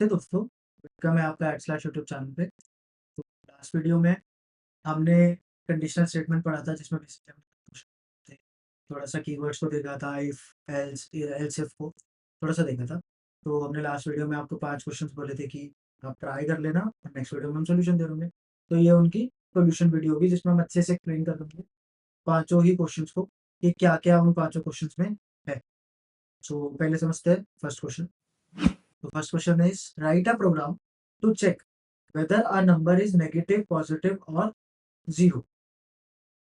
नमस्ते दोस्तों, वेलकम है आपका यूट्यूब चैनल पे। तो लास्ट वीडियो में हमने कंडीशनल स्टेटमेंट पढ़ा था जिसमें बेसिकली हम कुछ थे, थोड़ा-सा कीवर्ड्स को देखा था इफ, एल्स, एल्स इफ को थोड़ा-सा देखा था। तो हमने लास्ट वीडियो में आपको 5 क्वेश्चंस बोले थे कि आप ट्राई कर लेना और नेक्स्ट वीडियो में हम सॉल्यूशन दे देंगे। तो ये उनकी सॉल्यूशन वीडियो होगी जिसमें हम अच्छे से एक्सप्लेन कर देंगे पाँचों ही क्वेश्चंस को कि क्या-क्या उन पाँचों क्वेश्चंस में है। सो पहले समझते हैं first question. The first question is write a program to check whether a number is negative, positive or zero.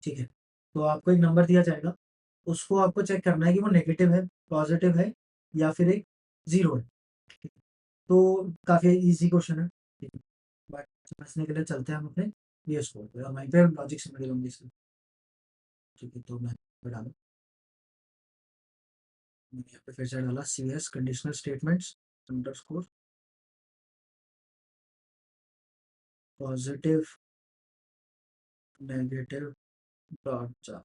ठीक है, तो आपको एक नंबर दिया जाएगा, उसको आपको चेक करना है कि वो नेगेटिव है, पॉजिटिव है या फिर एक जीरो है। ठीक है, तो काफ़ी इजी क्वेश्चन है। ठीक है, बट समझने के लिए चलते हैं हम अपने पीएस कोड पे और वहीं पे लॉजिक समझ लूँगी इसका। ठीक है, तो मैं डालूँ, मैंने यहाँ पे फिर से डाला C S conditional statements underscore positive negative dot जा,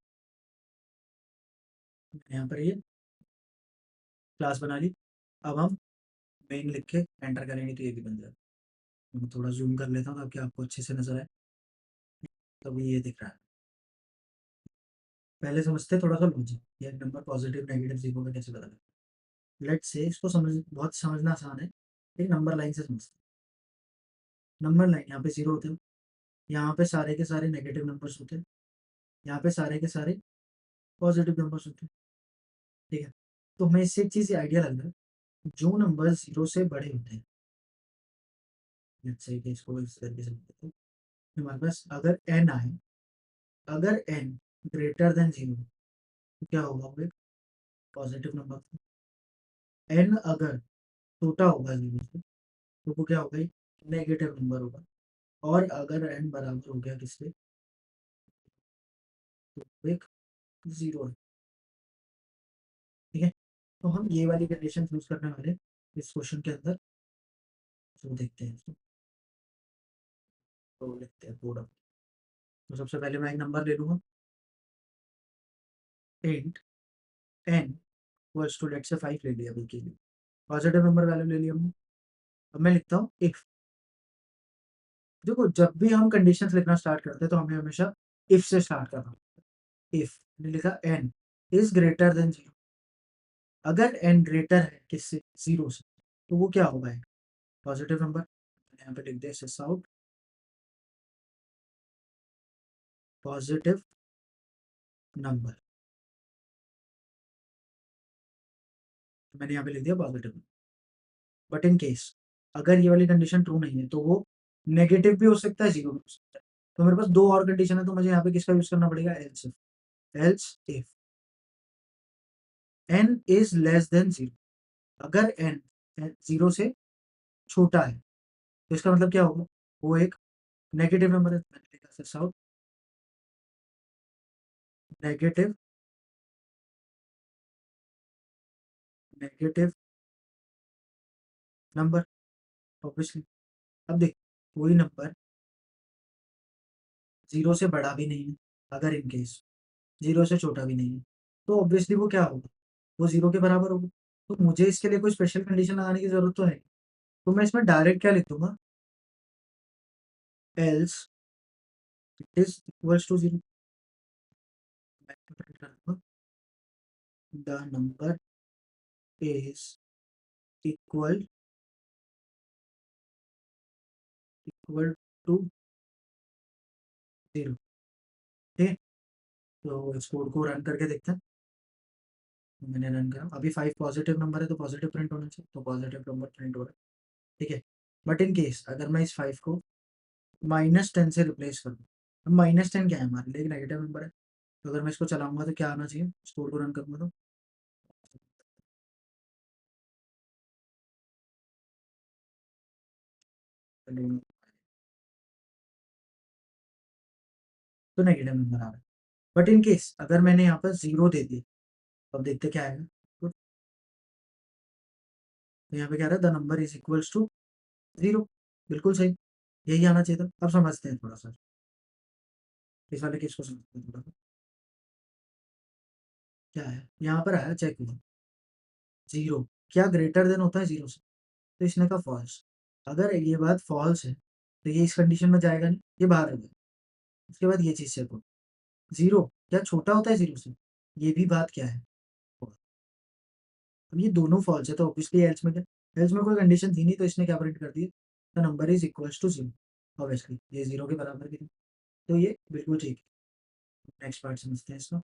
यहाँ पर ये क्लास बना ली। अब हम मेन लिख के एंटर करेंगे तो ये भी बन जाएगा। मैं थोड़ा ज़ूम कर लेता हूँ ताकि आपको अच्छे से नज़र आए। तो अभी ये दिख रहा है। पहले समझते हैं थोड़ा-सा लॉजिक, ये नंबर पॉज़िटिव, नेगेटिव, ज़ीरो में कैसे बदलना है। लेट्स से इसको बहुत समझना आसान है। एक नंबर लाइन से समझते हैं। नंबर लाइन यहाँ पे ज़ीरो होते हैं, यहाँ पे सारे के सारे नेगेटिव नंबर्स होते हैं, यहाँ पे सारे के सारे पॉज़िटिव नंबर्स होते हैं। ठीक है? तो हमें इससे एक चीज़ आइडिया लग रहा है, जो नंबर ज़ीरो से बड़े होते हैं, लेट्स से कि इसको इस तरीके से लिख देते हैं। हमारे पास अगर n आए, अगर n ग्रेटर देन 0 तो क्या होगा वो एक पॉजिटिव नंबर। n अगर छोटा होगा 0 से तो वो क्या होगा एक नेगेटिव नंबर होगा और अगर n बराबर हो गया किसके तो वो एक 0 है। ठीक है? तो हम ये वाली कंडीशन यूज़ करने वाले हैं इस क्वेश्चन के अंदर। तो देखते हैं इसको, तो लिखते हैं कोड। तो सबसे पहले मैं एक नंबर ले लूँगा, int n equals to let's say 5 ले लिया अभी के लिए। पॉजिटिव नंबर वैल्यू ले लिया हमने। अब मैं लिखता हूँ इफ। देखो जब भी हम कंडीशंस लिखना स्टार्ट करते हैं तो हमें हमेशा इफ से स्टार्ट करना होता है। इफ मैंने लिखा n इज ग्रेटर देन 0, अगर n ग्रेटर है किससे 0 से तो वो क्या होगा एक पॉजिटिव नंबर। यहाँ पे लिख दे सिस आउट पॉजिटिव नंबर, मैंने यहाँ पे लिख दिया पॉजिटिव। बट इन केस अगर ये वाली कंडीशन ट्रू नहीं है तो वो नेगेटिव भी हो सकता है, जीरो भी हो सकता है। तो मेरे पास दो और कंडीशन है तो मुझे यहाँ पे किसका यूज करना पड़ेगा, else if. Else if n is less than 0, अगर n 0 से छोटा है तो इसका मतलब क्या होगा, वो एक नेगेटिव नंबर है। मैंने लिखा सिस आउट नेगेटिव नेगेटिव नंबर ऑब्वियसली। अब देख कोई नंबर 0 से बड़ा भी नहीं है, अगर इन केस 0 से छोटा भी नहीं है तो ऑब्वियसली वो क्या होगा, वो 0 के बराबर होगा। तो मुझे इसके लिए कोई स्पेशल कंडीशन लगाने की ज़रूरत तो है नहीं। तो मैं इसमें डायरेक्ट क्या लिख दूँगा, else it is equals to 0। मैं प्रिंट कर दूँगा the number is equal equal to 0। ठीक है? तो इस कोड को रन करके देखते हैं। मैंने रन करा, अभी 5 पॉजिटिव नंबर है तो पॉजिटिव प्रिंट होना चाहिए, तो पॉजिटिव नंबर प्रिंट हो रहा है। ठीक है? बट इन केस अगर मैं इस 5 को -10 से रिप्लेस कर दूँ, अब -10 क्या है हमारे लिए, एक नेगेटिव नंबर है। तो अगर मैं इसको चलाऊँगा तो क्या आना चाहिए, इस कोड को रन करूँगा तो तो नेगेटिव नंबर आ रहा है। बट इन केस अगर मैंने यहाँ पर 0 दे दिया, तो अब देखते क्या आएगा। तो यहाँ पे क्या आ रहा है, the number is equals to 0, बिल्कुल सही, यही आना चाहिए था। अब समझते हैं थोड़ा-सा, इस वाले केस को समझते हैं थोड़ा-सा। क्या है, यहाँ पर आया चेक हुआ, 0 क्या ग्रेटर देन होता है 0 से? तो इसने कहा फॉल्स। अगर ये बात फॉल्स है तो ये इस कंडीशन में जाएगा नहीं, ये बाहर आ गया। उसके बाद ये चीज़ चेक हो, 0 क्या छोटा होता है 0 से? ये भी बात क्या है? अब ये दोनों फॉल्स है तो ऑब्वियसली एल्स में क्या, एल्स में कोई कंडीशन थी नहीं तो इसने क्या प्रिंट कर दिया, the number is equals to 0। Obviously ये 0 के बराबर की थी, तो ये बिल्कुल ठीक है। नेक्स्ट पार्ट समझते हैं इसका।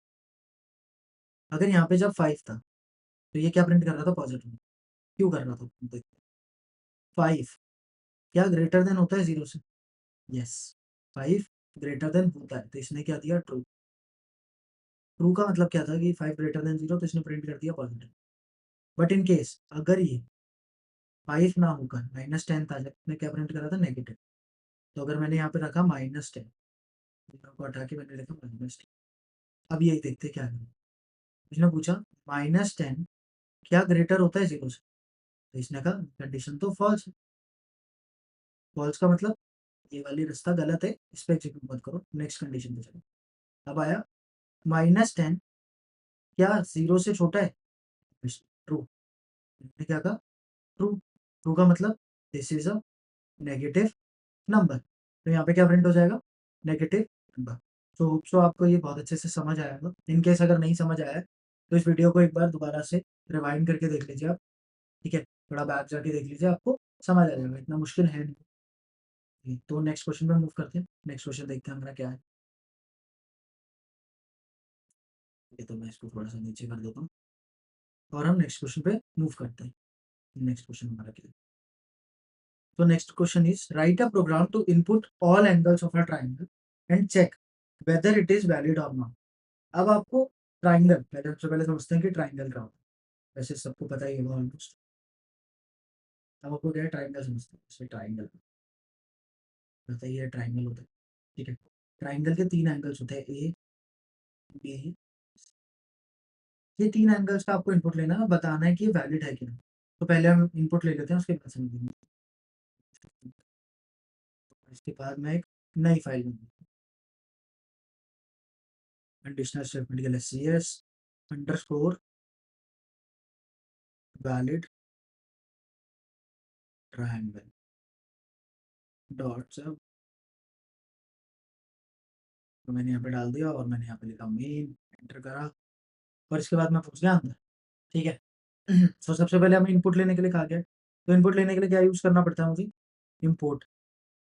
अगर यहाँ पे जब 5 था तो ये क्या प्रिंट कर रहा था? पॉजिटिव। क्यों कर रहा था? देखते हैं। 5 क्या ग्रेटर देन होता है 0 से? यस, 5 ग्रेटर देन होता है तो इसने क्या दिया? ट्रू। ट्रू का मतलब क्या था कि 5 ग्रेटर देन 0, तो इसने प्रिंट कर दिया पॉजिटिव। बट इन केस अगर ये 5 ना होकर -10 था, जब मैं क्या प्रिंट कर रहा था? नेगेटिव। तो अगर मैंने यहाँ पे रखा -10 को हटा के मैंने लिखा -10, अब यही देखते क्या है। इसने पूछा -10 क्या ग्रेटर होता है 0 से? तो इसने कहा कंडीशन तो फॉल्स है। फॉल्स का मतलब ये वाली रास्ता गलत है, इस पे एग्जीक्यूट मत करो, नेक्स्ट कंडीशन पे चलो। अब आया -10 क्या 0 से छोटा है? ट्रू। मैंने क्या कहा? ट्रू। ट्रू का मतलब this is a negative number, तो यहाँ पे क्या प्रिंट हो जाएगा? Negative number. तो होप सो आपको ये बहुत अच्छे से समझ आया होगा। इन केस अगर नहीं समझ आया है तो इस वीडियो को एक बार दोबारा से रिवाइंड करके देख लीजिए आप, ठीक है? थोड़ा बैक जाके देख लीजिए, आपको समझ आ जाएगा, इतना मुश्किल है नहीं। तो नेक्स्ट क्वेश्चन पे मूव करते हैं। नेक्स्ट क्वेश्चन देखते हैं हमारा क्या है। ये तो मैं इसको थोड़ा सा नीचे कर देता हूँ और हम नेक्स्ट क्वेश्चन पे मूव करते हैं। नेक्स्ट क्वेश्चन हमारा क्या है? तो next question is write a program to input all angles of a triangle and check whether it is valid और नॉट। अब आपको ट्राइंगल पहले, सबसे पहले समझते हैं कि ट्राइंगल क्या होता है। वैसे सबको पता ही होगा ऑलमोस्ट। अब आपको क्या है? ट्राइंगल समझते हैं। जैसे ट्राइंगल बताइए, ट्राइंगल होता है, ठीक है? ट्राइंगल के 3 एंगल्स होते हैं, ए बी। ये 3 एंगल्स का आपको इनपुट लेना है, बताना है कि ये वैलिड है कि नहीं। तो पहले हम इनपुट ले लेते हैं, उसके बाद समझेंगे। इसके बाद मैं एक नई फाइल बनाऊंगा, कंडीशनल स्टेटमेंट के लिए C S underscore valid triangle dot सब। तो मैंने यहाँ पे डाल दिया और मैंने यहाँ पे लिखा मेन, एंटर करा और इसके बाद मैं पूछ गया अंदर, ठीक है? तो सबसे पहले हमें इनपुट लेने के लिए कहा गया, तो इनपुट लेने के लिए क्या यूज़ करना पड़ता है मुझे? Import.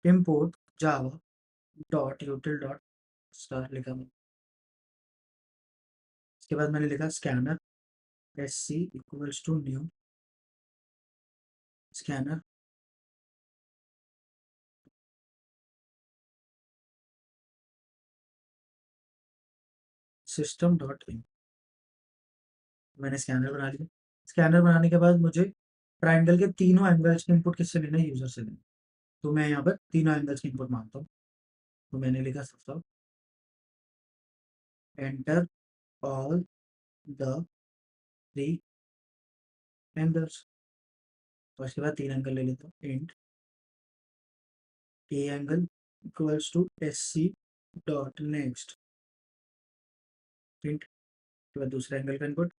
Import Java dot util dot star लिखा मैंने। इसके बाद मैंने लिखा scanner S C equals to new scanner system dot in. मैंने स्कैनर बना लिया। स्कैनर बनाने के बाद मुझे ट्राइंगल के तीनों एंगल्स के इनपुट किससे लेना है? यूजर से लेना। तो मैं यहाँ पर तीनों एंगल्स के इनपुट मांगता हूँ। तो मैंने लिखा सबसे एंटर ऑल द 3 एंगल्स। और इसके बाद 3 एंगल ले लेता हूँ। Int A angle equals to S C dot next. Int के बाद दूसरे एंगल का input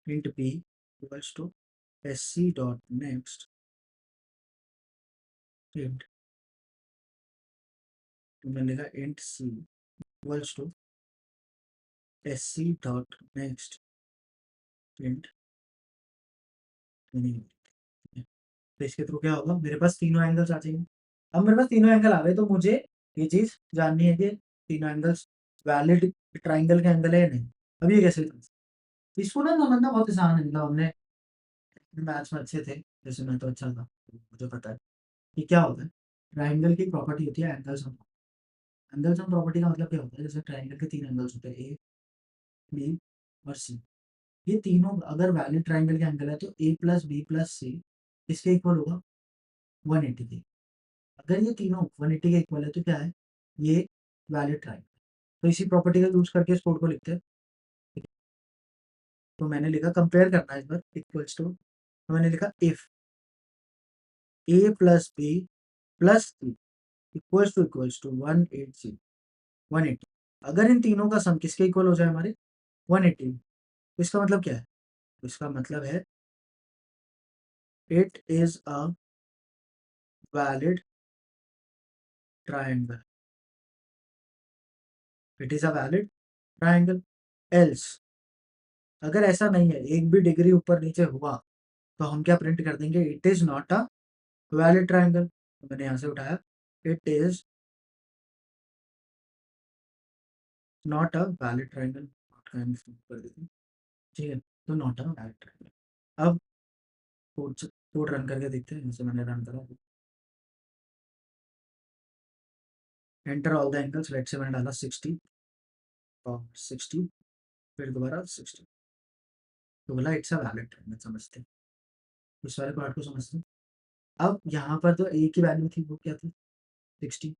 int B equals to S C dot next. Int तो मैंने लिखा int C equals to S C dot next. Int तो इसके थ्रू क्या होगा? मेरे पास तीनों एंगल्स आ जाएंगे। अब मेरे पास तीनों एंगल आ गए तो मुझे ये चीज जाननी है कि तीनों एंगल्स वैलिड ट्राइंगल के एंगल है या नहीं। अब ये कैसे? इसको ना समझना बहुत आसान है, मतलब हमने मैथ्स में अच्छे थे, जैसे मैं तो अच्छा था, तो मुझे पता है कि क्या होता है। ट्राइंगल की प्रॉपर्टी होती है angle sum. Angle sum property का मतलब क्या होता है? जैसे ट्राइंगल के 3 एंगल्स होते हैं, ए बी और सी। ये तीनों अगर वैलिड ट्राइंगल के एंगल है तो ए प्लस बी प्लस सी किसके इक्वल होगा? 180 के। अगर ये तीनों 180 के इक्वल है तो क्या है? ये वैलिड ट्राइंगल। तो इसी प्रॉपर्टी का यूज करके इस कोड को लिखते हैं। तो मैंने लिखा कंपेयर करना है इस बार, इक्वल्स टू, तो मैंने लिखा if A plus B plus C equals to 180 180। अगर इन तीनों का सम किसके इक्वल हो जाए? हमारे 180। तो इसका मतलब क्या है? तो इसका मतलब है it is a valid triangle. It is a valid triangle. Else, अगर ऐसा नहीं है, एक भी डिग्री ऊपर नीचे हुआ, तो हम क्या प्रिंट कर देंगे? It is not a valid triangle. मैंने यहाँ से उठाया, it is not a valid triangle, कर देते हैं, ठीक है, तो नॉट अ वैलिड ट्राइंगल। अब कोड कोड रन करके देखते हैं, जैसे मैंने रन करा, enter all the angles, let's say मैंने डाला 60 और 60, फिर दोबारा 60, तो बोला इट्स अ वैलिड ट्राइंगल। समझते हैं, इस वाले पार्ट को समझते हैं। अब यहाँ पर तो ए की वैल्यू थी, वो क्या थी? 60।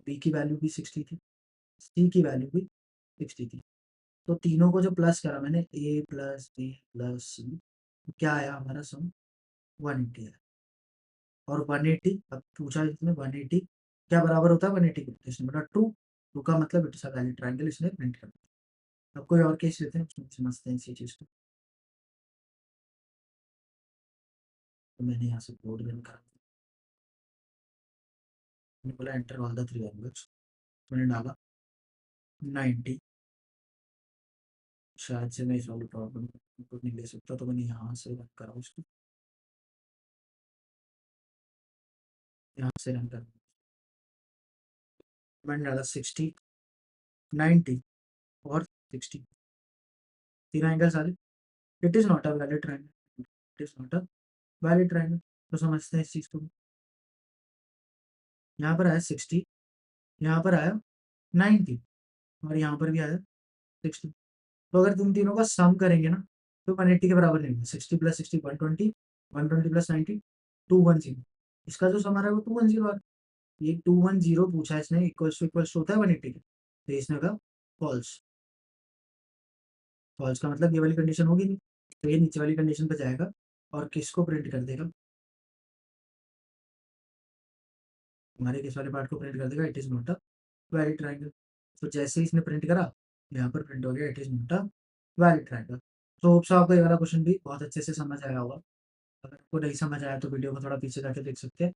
बी की वैल्यू भी 60 थी, सी की वैल्यू भी 60 थी। तो तीनों को जो प्लस करा मैंने, ए प्लस बी प्लस सी, क्या आया हमारा सम? 180 है। और 180, अब पूछा इसमें 180 क्या बराबर होता है 180 के? तो इसने बोला ट्रू। ट्रू का मतलब इट्स अ वैलिड ट्रायंगल, इसने प्रिंट कर दिया। अब कोई और केस लेते हैं, उसमें समझते हैं इसी चीज को। तो मैंने यहाँ से कोड रन करा, मैंने बोला enter all the three angles, मैंने डाला 90। शायद से मैं इस वाली प्रॉब्लम को नहीं ले सकता, तो मैंने यहाँ से रन करा उसको, यहाँ से रन करा, मैंने डाला 60, 90 और 60, तीन एंगल्स आ रहे। It is not a valid triangle, it is not a valid triangle. तो समझते हैं इस चीज को। यहाँ पर आया 60, यहाँ पर आया 90 और यहाँ पर भी आया 60। तो अगर तुम तीनों का सम करेंगे ना, तो 180 के बराबर नहीं होगा। 60 प्लस 60 120, 120 प्लस 90 210। इसका जो सम आ रहा है वो 210 आ रहा है। ये 210 पूछा है इसने, इक्वल्स होता है 180 के, तो इसने कहा फॉल्स। फॉल्स का मतलब ये वाली कंडीशन होगी नहीं, तो ये नीचे वाली कंडीशन पे जाएगा और किसको प्रिंट कर देगा? हमारे किस वाले पार्ट को प्रिंट कर देगा? It is not a valid triangle. तो जैसे ही इसने प्रिंट करा, यहाँ पर प्रिंट हो गया it is not a valid triangle. तो होप्स आपको ये वाला क्वेश्चन भी बहुत अच्छे से समझ आया होगा। अगर आपको नहीं समझ आया तो वीडियो को थोड़ा पीछे जाके देख सकते हैं,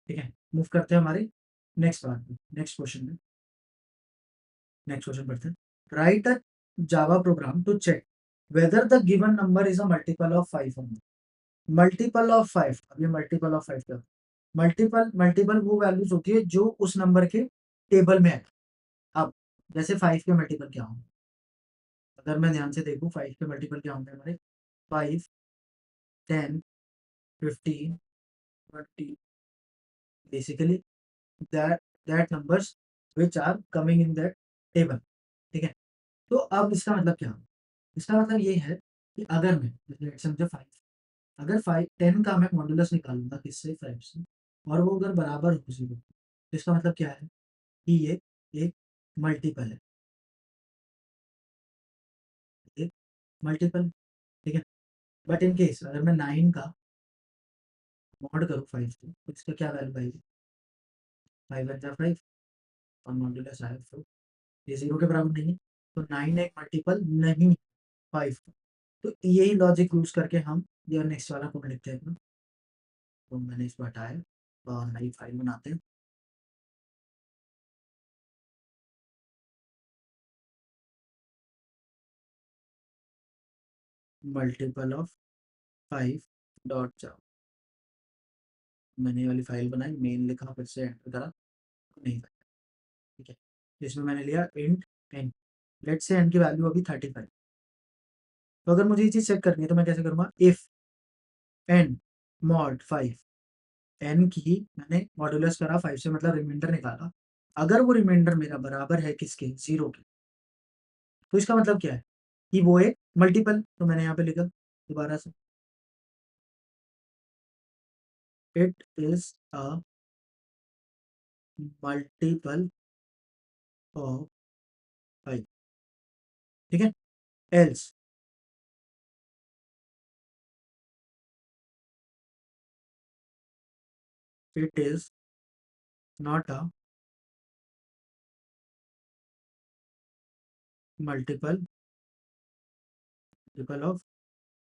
ठीक है। मूव करते हैं हमारे नेक्स्ट पार्ट में, नेक्स्ट क्वेश्चन में। नेक्स्ट क्वेश्चन पढ़ते हैं। Write a Java program to check whether the given number is a multiple of 5। Multiple of 5, अब ये मल्टीपल ऑफ 5 क्या? मल्टीपल मल्टीपल वो वैल्यूज होती है जो उस नंबर के टेबल में है। अब जैसे 5 के मल्टीपल क्या होंगे? अगर मैं ध्यान से देखूं, 5 के मल्टीपल क्या होंगे हमारे? 5, 10, 15, 20, basically that that numbers which are coming in that table, ठीक है। तो अब इसका मतलब क्या है? इसका मतलब ये है कि अगर मैं, जैसे समझो 5, अगर 5 10 का मैं मॉडुलस निकालूंगा किससे? 5 से, और वो अगर बराबर हो 0, तो इसका मतलब क्या है? कि ये एक मल्टीपल है, एक मल्टीपल, ठीक है। बट इन केस अगर मैं 9 का मॉड करूँ 5 से, तो इसका क्या वैल्यू आएगी? 5 वन जा 5 और मॉड्यूलस आया 4, ये 0 के बराबर नहीं है, तो 9 एक मल्टीपल नहीं 5 का। तो यही लॉजिक यूज करके हम ये नेक्स्ट वाला कोड लिखते हैं अपना। तो मैंने इसको हटाया और नई फाइल बनाते हैं। मल्टीपल ऑफ 5 डॉट जावा, मैंने ये वाली फाइल बनाई, मेन लिखा, फिर से एंटर करा, तो नहीं था, ठीक है। इसमें मैंने लिया इंट एन, लेट से एन की वैल्यू अभी 35। तो अगर मुझे ये चीज़ चेक करनी है तो मैं कैसे करूँगा? इफ एन मॉड 5, एन की मैंने मॉड्यूलस करा 5 से, मतलब रिमाइंडर निकाला। अगर वो रिमाइंडर मेरा बराबर है किसके? 0 के, तो इसका मतलब क्या है? कि वो एक मल्टीपल। तो मैंने यहाँ पे लिखा दोबारा से, it is a multiple of 5, ठीक है। Else it is not a multiple multiple of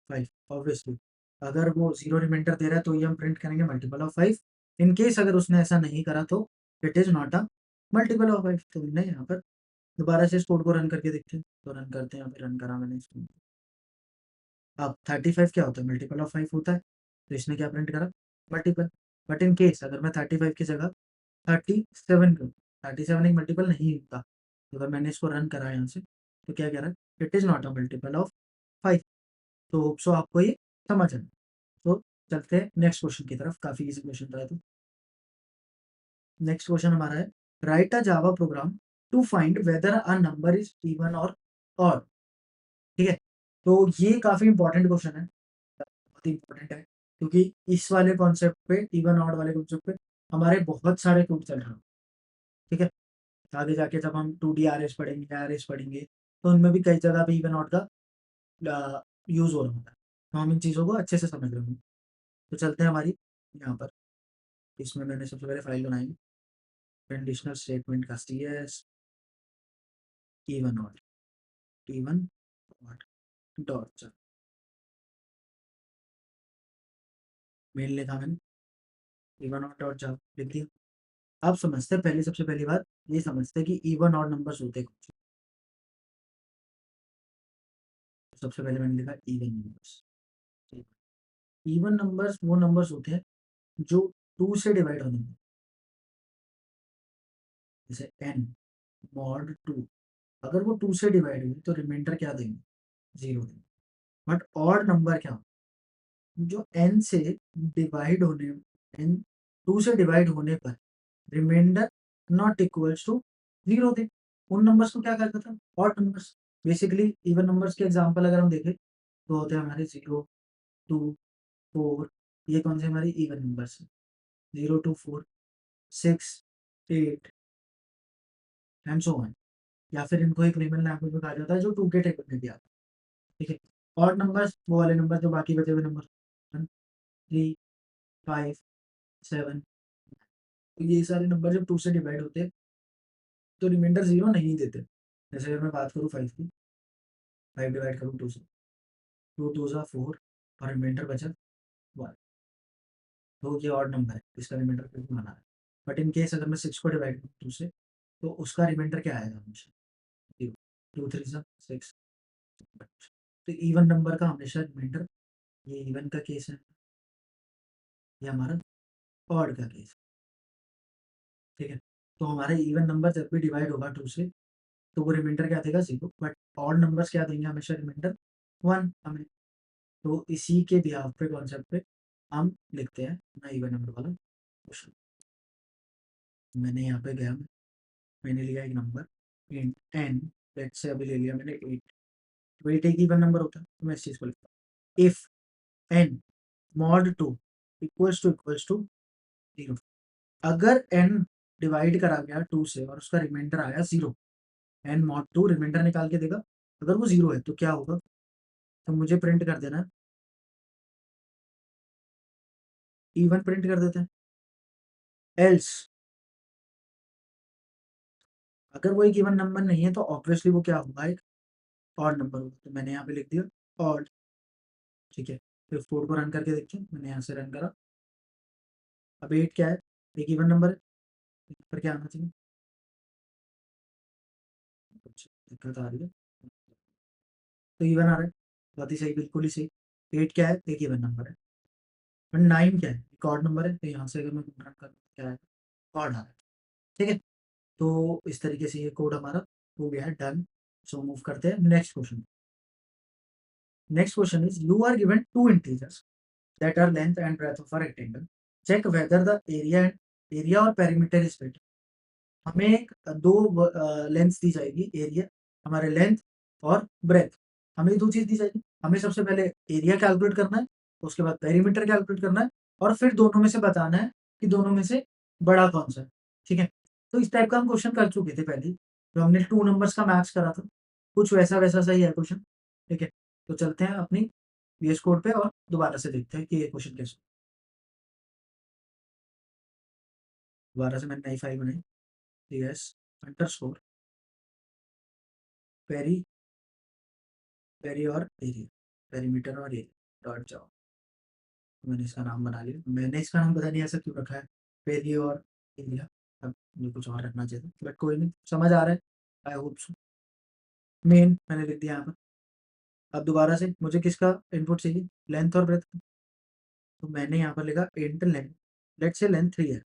5, obviously. अगर वो 0 रिमाइंडर दे रहा है तो ये हम प्रिंट करेंगे मल्टीपल ऑफ 5। इन केस अगर उसने ऐसा नहीं करा तो it is not a multiple of 5। तो हमने यहाँ पर दोबारा से इस कोड को रन करके देखते हैं। तो रन करते हैं, यहाँ पे रन करा मैंने इसको। अब 35 क्या होता है? मल्टीपल ऑफ 5 होता है। तो इसने क्या प्रिंट करा? मल्टीपल। बट इन केस अगर मैं 35 की जगह 37 करूँ, 37 एक मल्टीपल नहीं होता। तो अगर मैंने इसको रन करा यहाँ से, तो क्या कह रहा है? It is not a multiple of 5। तो होप सो आपको ये समझ आए। तो चलते हैं नेक्स्ट क्वेश्चन की तरफ, काफ़ी ईज़ी क्वेश्चन था ये तो। नेक्स्ट क्वेश्चन हमारा है, write a Java program to find whether a number is even और ऑड। ठीक है? तो ये काफ़ी इंपॉर्टेंट क्वेश्चन है। बहुत ही इम्पोर्टेंट है, क्योंकि इस वाले कॉन्सेप्ट पे, इवन ऑड वाले कॉन्सेप्ट पे हमारे बहुत सारे कोड चल रहे हैं। ठीक है? आगे जाके जब हम 2D आरएस पढ़ेंगे, आरएस पढ़ेंगे, तो उनमें भी कई जगह पे इवन ऑड का यूज़ हो रहा होता है। तो हम इन चीज़ों को अच्छे से समझ रहे होंगे। तो चलते हैं हमारी यहाँ पर, इसमें मैंने सबसे पहले फाइल बनाई कंडीशनल स्टेटमेंट का CS even odd, even odd dot main लिखा मैंने, इवन ऑड डॉट जावा लिख दिया। अब समझते हैं, पहले सबसे पहली बात ये समझते हैं कि इवन ऑड नंबर्स होते हैं कौन से। सबसे पहले मैंने लिखा इवन नंबर्स। इवन नंबर्स वो नंबर्स होते हैं जो 2 से डिवाइड होने में, जैसे n मॉड 2, अगर वो 2 से डिवाइड हुई तो रिमाइंडर क्या देंगे? 0 देंगे। बट ऑड नंबर क्या होता है? जो n से डिवाइड होने, n 2 से डिवाइड होने पर रिमाइंडर नॉट इक्वल्स टू 0 दे। उन नंबर्स को क्या कहते हैं? Odd numbers. Basically even numbers के एग्जांपल अगर हम देखें तो होते हैं हमारे 0, 2, 4। ये कौन से हमारे इवन नंबर्स हैं? 0 2 4 6 8 एंड सो ऑन। या फिर इनको एक रिबन लैंग्वेज में कहा जाता है जो 2 के टेबल में भी आता है। ठीक है? ऑड नंबर्स वो वाले नंबर जो बाकी बचे हुए नंबर 1 3 5 7, तो ये सारे नंबर जब 2 से डिवाइड होते हैं तो रिमाइंडर 0 नहीं देते। जैसे अगर मैं बात करूँ 5 की, 5 डिवाइड करूँ 2 से, 2 2 ज़ा 4 और रिमाइंडर बचा 1। तो ये ऑड नंबर है, इसका रिमाइंडर फिर भी बना है। बट इन केस अगर मैं 6 को डिवाइड करूँ 2 से, तो उसका रिमाइंडर क्या आएगा हमेशा? 0। 2 3 ज़ा 6। तो इवन नंबर का हमेशा रिमाइंडर, ये इवन का केस है, ये हमारा ऑड का केस। ठीक है? तो हमारा इवन नंबर जब भी डिवाइड होगा 2 से, तो वो रिमाइंडर क्या देगा? 0। बट ऑड नंबर्स क्या देंगे हमेशा? रिमाइंडर 1 हमें। तो इसी के बिहाफ पे, कॉन्सेप्ट पे हम लिखते हैं अपना इवन नंबर वाला क्वेश्चन। मैंने यहाँ पे गया, मैंने लिया एक number int n, let's say अभी ले लिया मैंने 8। तो 8 एक इवन नंबर होता है, तो मैं इस चीज़ को लिखता हूँ if n mod 2 equals to 0। अगर n डिवाइड करा गया 2 से और उसका रिमाइंडर आया 0, n मॉड 2 रिमाइंडर निकाल के देगा, अगर वो 0 है तो क्या होगा? तो मुझे प्रिंट कर देना है, इवन प्रिंट कर देते हैं। एल्स अगर वो एक इवन नंबर नहीं है तो ऑब्वियसली वो क्या होगा? एक ऑड नंबर होगा। तो मैंने यहाँ पे लिख दिया ऑड। ठीक है? तो इस कोड को रन करके देखते हैं। मैंने यहाँ से रन करा। अब 8 क्या है? एक इवन नंबर है, पर क्या आना चाहिए? कुछ दिक्कत आ रही है? तो इवन आ रहा है, बहुत ही सही, बिल्कुल ही सही। 8 क्या है? एक इवन नंबर है। और 9 क्या है? एक ऑड नंबर है। तो यहाँ से अगर मैं रन कर, क्या है? ऑड आ रहा है। ठीक है? तो इस तरीके से ये कोड हमारा हो गया है डन। सो मूव करते हैं next question. Next question is you are given two integers that are length and breadth of a rectangle. Check whether the area और perimeter is fit. हमें एक दो लेंथ दी जाएगी, एरिया हमारे लेंथ और ब्रेथ। हमें दो चीज दी जाएगी। हमें सबसे पहले एरिया कैलकुलेट करना है, उसके बाद पेरीमीटर कैलकुलेट करना है, और फिर दोनों में से बताना है कि दोनों में से बड़ा कौन सा है। ठीक है? तो इस टाइप का हम क्वेश्चन कर चुके थे पहले, तो हमने टू नंबर्स का मैच करा था। कुछ वैसा वैसा सही है क्वेश्चन। ठीक है? तो चलते हैं अपनी VS कोड पे और दोबारा से देखते हैं कि ये क्वेश्चन कैसे। दोबारा से मैंने नई फाइल बनाई, ps अंडरस्कोर पेरी, पेरी और एरिया, पेरीमीटर और एरिया डॉट जावा। मैंने इसका नाम बना लिया। मैंने इसका नाम पता नहीं ऐसा क्यों रखा है, पेरी और एरिया। अब मुझे कुछ और रखना चाहिए था, बट कोई नहीं, समझ आ रहा है, आई होप सो। मेन मैंने लिख दिया यहाँ पर। अब दोबारा से मुझे किसका इनपुट चाहिए, लेंथ और ब्रेथ। तो मैंने यहाँ पर लिखा int length, let's say length 3 है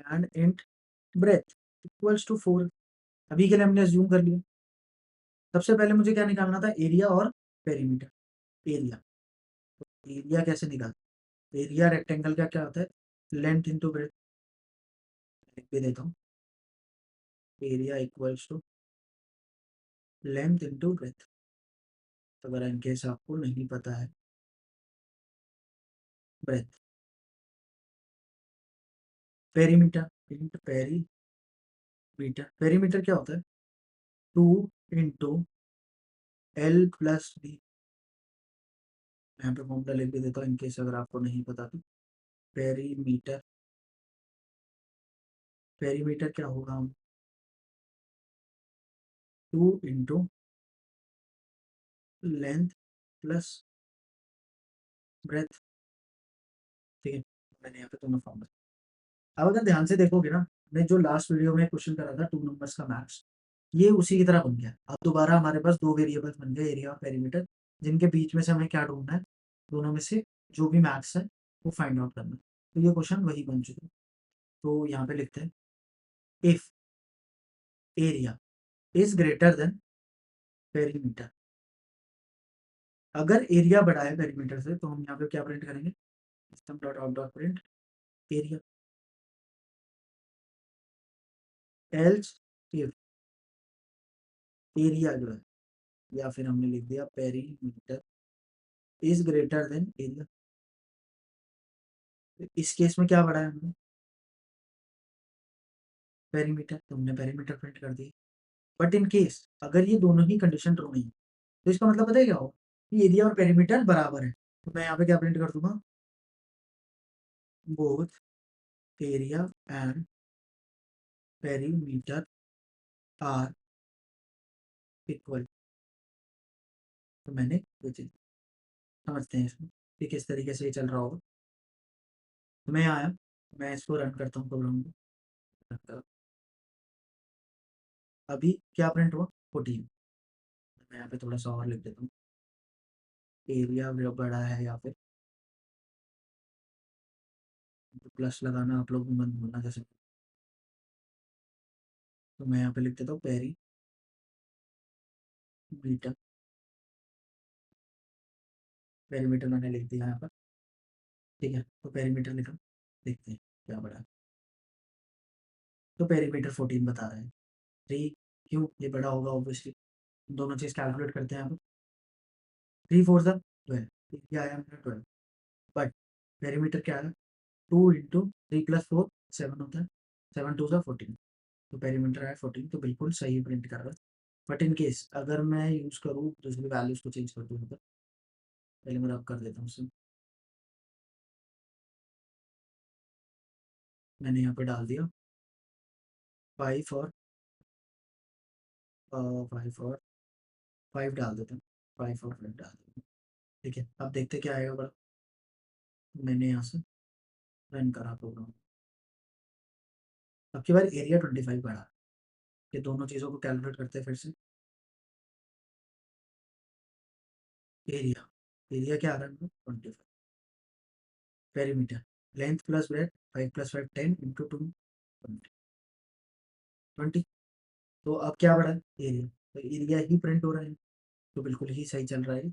and int breadth equals to 4। अभी के लिए हमने अज्यूम कर लिया। सबसे पहले मुझे क्या निकालना था, एरिया और पेरीमीटर। एरिया, तो एरिया कैसे निकालते, एरिया रेक्टेंगल का क्या होता है, लेंथ इंटू ब्रेथ। लिख भी देता हूँ, area equals to length into breadth. अगर इनकेस आपको नहीं पता है, breadth. Perimeter into perimeter, perimeter क्या होता है, 2 इंटू एल प्लस बी। यहाँ पे फॉर्मूला लिख भी देता हूँ इनकेस अगर आपको नहीं पता तो। पेरीमीटर, पेरीमीटर क्या होगा, हम 2 इंटू लेंथ प्लस ब्रेथ। ठीक है, मैंने यहाँ पे दोनों फॉर्मूला। अब अगर ध्यान से देखोगे ना, मैं जो लास्ट वीडियो में क्वेश्चन करा था 2 नंबर्स का मैथ्स, ये उसी की तरह बन गया। अब दोबारा हमारे पास 2 वेरिएबल्स बन गए, एरिया और पेरीमीटर, जिनके बीच में से हमें क्या ढूंढना है, दोनों में से जो भी मैथ्स है वो फाइंड आउट करना है। तो ये क्वेश्चन वही बन चुका है। तो यहाँ पे लिखते हैं, if area is greater than perimeter. अगर एरिया बड़ा है पेरीमीटर से, तो हम यहाँ पे क्या प्रिंट करेंगे, system dot out dot print area. Else if area जो है, या फिर हमने लिख दिया perimeter is greater than area. इस केस में क्या बढ़ा है हमने, पेरीमीटर, तो हमने पेरीमीटर प्रिंट कर दिया। बट इन केस अगर ये दोनों ही कंडीशन ट्रू नहीं है, तो इसका मतलब पता है क्या हो, कि एरिया और पेरीमीटर बराबर है। तो मैं यहाँ पे क्या प्रिंट कर दूंगा, both area and perimeter are equal. तो मैंने ये चीज, समझते हैं इसमें कि किस तरीके से ये चल रहा होगा। तो मैं आया, मैं इसको रन करता हूँ प्रोग्राम को, रन करो। अभी क्या प्रिंट हुआ, 14। मैं यहाँ पे थोड़ा सा और लिख देता हूँ, एरिया बड़ा है, या फिर प्लस लगाना आप लोग मत भूलना जैसे। तो मैं यहाँ पे लिख देता हूँ पेरीमीटर, पेरीमीटर मैंने लिख दिया यहाँ पर। ठीक है, तो पेरीमीटर लिखा, देखते हैं क्या बड़ा है। तो पेरीमीटर 14 बता रहा है। 3, क्यों ये बड़ा होगा ऑब्वियसली, दोनों चीज़ कैलकुलेट करते हैं यहाँ पे। 3 4 सा 12, क्या आया मेरा 12। बट पेरीमीटर क्या है, 2 इंटू 3 प्लस 4 7 होता है, 7 2 सा 14। तो पेरीमीटर है 14, तो बिल्कुल सही प्रिंट कर रहा है। बट इन केस अगर मैं यूज़ करूँ दूसरी वैल्यूज़ को चेंज कर दूँ, तो पहले मैं रब कर देता हूँ उसे। मैंने यहाँ पे डाल दिया 5 और 5 और 5 डाल देता हूँ, 5 और 5 डाल देता हूँ। ठीक है, अब देखते क्या आएगा बड़ा। मैंने यहाँ से रन करा प्रोग्राम। अब की बार एरिया 25 बढ़ा। ये दोनों चीज़ों को कैलकुलेट करते हैं फिर से। एरिया, एरिया क्या आ रहा है 25। Perimeter, length plus breadth 5 plus 5 10 into 2 20। तो अब क्या बढ़ा है, एरिया। तो एरिया ही प्रिंट हो रहा है, तो बिल्कुल ही सही चल रहा है।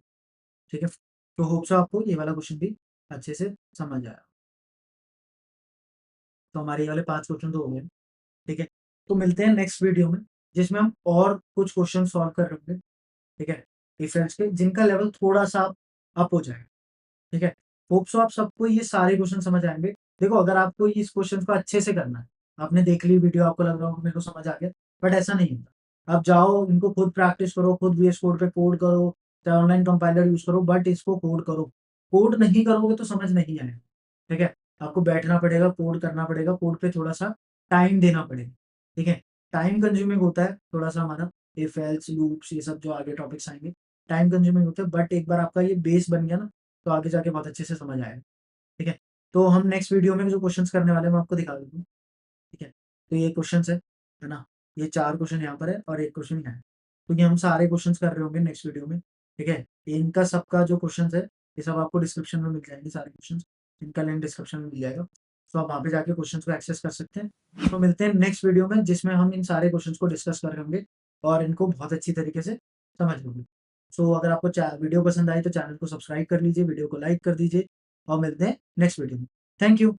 ठीक है, तो होप सो आपको ये वाला क्वेश्चन भी अच्छे से समझ आया। तो हमारे ये वाले 5 क्वेश्चन तो हो गए। ठीक है, तो मिलते हैं नेक्स्ट वीडियो में, जिसमें हम और कुछ क्वेश्चन सॉल्व कर रहे हैं। ठीक है, डिफरेंस के जिनका लेवल थोड़ा सा अप हो जाए। ठीक है, होप सो आप सबको ये सारे क्वेश्चन समझ आएंगे। देखो अगर आपको इस क्वेश्चन को अच्छे से करना है, आपने देख ली वीडियो, आपको लग रहा होगा मेरे को समझ आ गया, बट ऐसा नहीं होता। आप जाओ इनको खुद प्रैक्टिस करो, खुद VS कोड पे कोड करो, चाहे ऑनलाइन कंपाइलर यूज करो, बट इसको कोड करो। कोड नहीं करोगे तो समझ नहीं आएगा। ठीक है, आपको बैठना पड़ेगा, कोड करना पड़ेगा, कोड पे थोड़ा सा टाइम देना पड़ेगा। ठीक है, टाइम कंज्यूमिंग होता है थोड़ा सा हमारा, इफ एल्स लूप्स ये सब जो आगे टॉपिक्स आएंगे, टाइम कंज्यूमिंग होता है। बट एक बार आपका ये बेस बन गया ना, तो आगे जाके बहुत अच्छे से समझ आएगा, ठीक है? तो हम नेक्स्ट वीडियो में जो क्वेश्चंस करने वाले हैं मैं आपको दिखा देता हूँ, ठीक है? तो ये क्वेश्चंस है ना? ये 4 क्वेश्चन यहाँ पर है और 1 क्वेश्चन यहाँ है। तो ये हम सारे क्वेश्चंस कर रहे होंगे नेक्स्ट वीडियो में, ठीक है? इनका सबका जो क्वेश्चंस है, ये सब आपको डिस्क्रिप्शन में मिल जाएँगे सारे क्वेश्चंस, इनका लिंक डिस्क्रिप्शन में मिल जाएगा। तो आप वहाँ पे जाके क्वेश्चंस को एक्सेस कर सकते हैं। तो मिलते हैं नेक्स्ट वीडियो में जिसमें हम इन सारे क्वेश्चंस को डिस्कस कर रहे होंगे और इनको बहुत अच्छी तरीके से समझ लेंगे। सो अगर आपको वीडियो पसंद आई तो चैनल को सब्सक्राइब कर लीजिए, वीडियो को लाइक कर दीजिए और मिलते हैं नेक्स्ट वीडियो में। Thank you.